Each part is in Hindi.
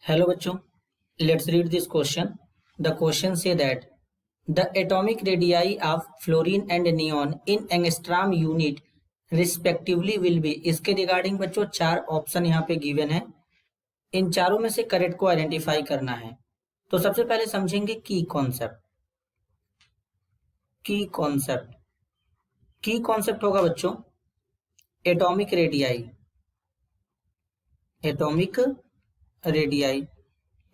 Hello बच्चों, let's read this question. The question say that the atomic radii of fluorine and neon in angstrom unit respectively will be. इसके रिगार्डिंग बच्चों चार ऑप्शन यहाँ पे गिवन है। इन चारों में से करेक्ट को आइडेंटिफाई करना है। तो सबसे पहले समझेंगे की कॉन्सेप्ट। की कॉन्सेप्ट होगा बच्चों एटॉमिक रेडियाई।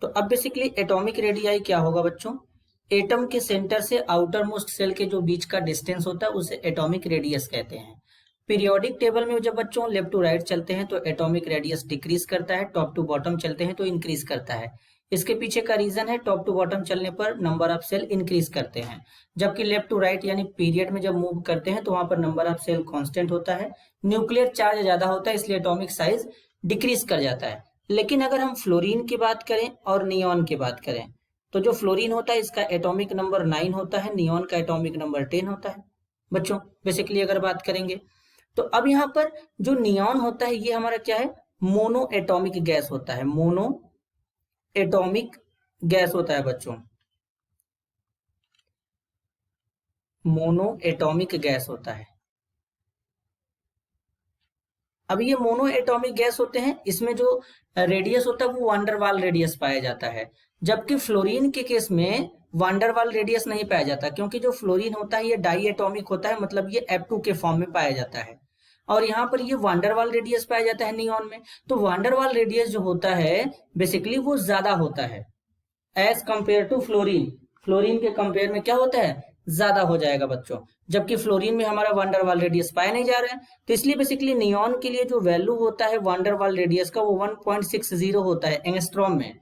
तो अब बेसिकली एटॉमिक रेडियाई क्या होगा बच्चों? एटम के सेंटर से आउटर मोस्ट सेल के जो बीच का डिस्टेंस होता है उसे एटॉमिक रेडियस कहते हैं। पीरियोडिक टेबल में जब बच्चों लेफ्ट टू राइट चलते हैं तो एटॉमिक रेडियस डिक्रीज करता है, टॉप टू बॉटम चलते हैं तो इंक्रीज करता है। इसके पीछे का रीजन है टॉप टू बॉटम चलने पर नंबर ऑफ सेल इंक्रीज करते हैं, जबकि लेफ्ट टू राइट यानी पीरियड में जब मूव करते हैं तो वहां पर नंबर ऑफ सेल कांस्टेंट होता है, न्यूक्लियर चार्ज ज्यादा होता है, इसलिए एटॉमिक साइज डिक्रीज कर जाता है। लेकिन अगर हम फ्लोरीन की बात करें और नियॉन की बात करें तो जो फ्लोरीन होता है इसका एटॉमिक नंबर 9 होता है, नियॉन का एटॉमिक नंबर 10 होता है। बच्चों बेसिकली अगर बात करेंगे तो अब यहाँ पर जो नियॉन होता है ये हमारा क्या है? मोनो एटॉमिक गैस होता है। मोनो एटॉमिक गैस होता है बच्चों, मोनो एटॉमिक गैस होता है। अब ये मोनो एटॉमिक गैस होते हैं, इसमें जो रेडियस होता है वो वांडरवाल रेडियस पाया जाता है, जबकि फ्लोरीन के केस में वांडरवाल रेडियस नहीं पाया जाता, क्योंकि जो फ्लोरीन होता है ये डाई एटॉमिक होता है, मतलब ये F2 के फॉर्म में पाया जाता है, और यहाँ पर ये वांडरवाल रेडियस पाया जाता है नियॉन में। तो वांडरवाल रेडियस जो होता है बेसिकली वो ज्यादा होता है as compare to fluorine. Fluorine के कंपेयर में क्या होता है? ज्यादा हो जाएगा बच्चों, जबकि फ्लोरीन में हमारा वांडरवाल रेडियस पाया नहीं जा रहा है। तो इसलिए बेसिकली नियॉन के लिए जो वैल्यू होता है वांडरवाल रेडियस का वो 1.60 होता है एंगस्ट्रॉम में,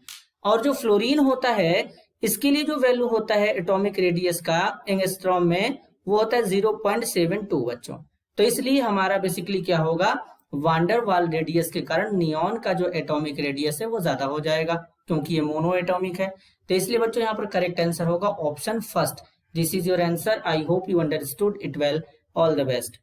और जो फ्लोरीन होता है इसके लिए जो वैल्यू होता है एटॉमिक रेडियस का एंगस्ट्रॉम में वो होता है 0.72 बच्चों। तो इसलिए हमारा बेसिकली क्या होगा? वांडरवाल रेडियस के कारण नियॉन का जो एटॉमिक रेडियस है वो ज्यादा हो जाएगा, क्योंकि ये मोनो एटॉमिक है। तो इसलिए बच्चों यहाँ पर करेक्ट आंसर होगा option first. This is your answer. I hope you understood it well. All the best.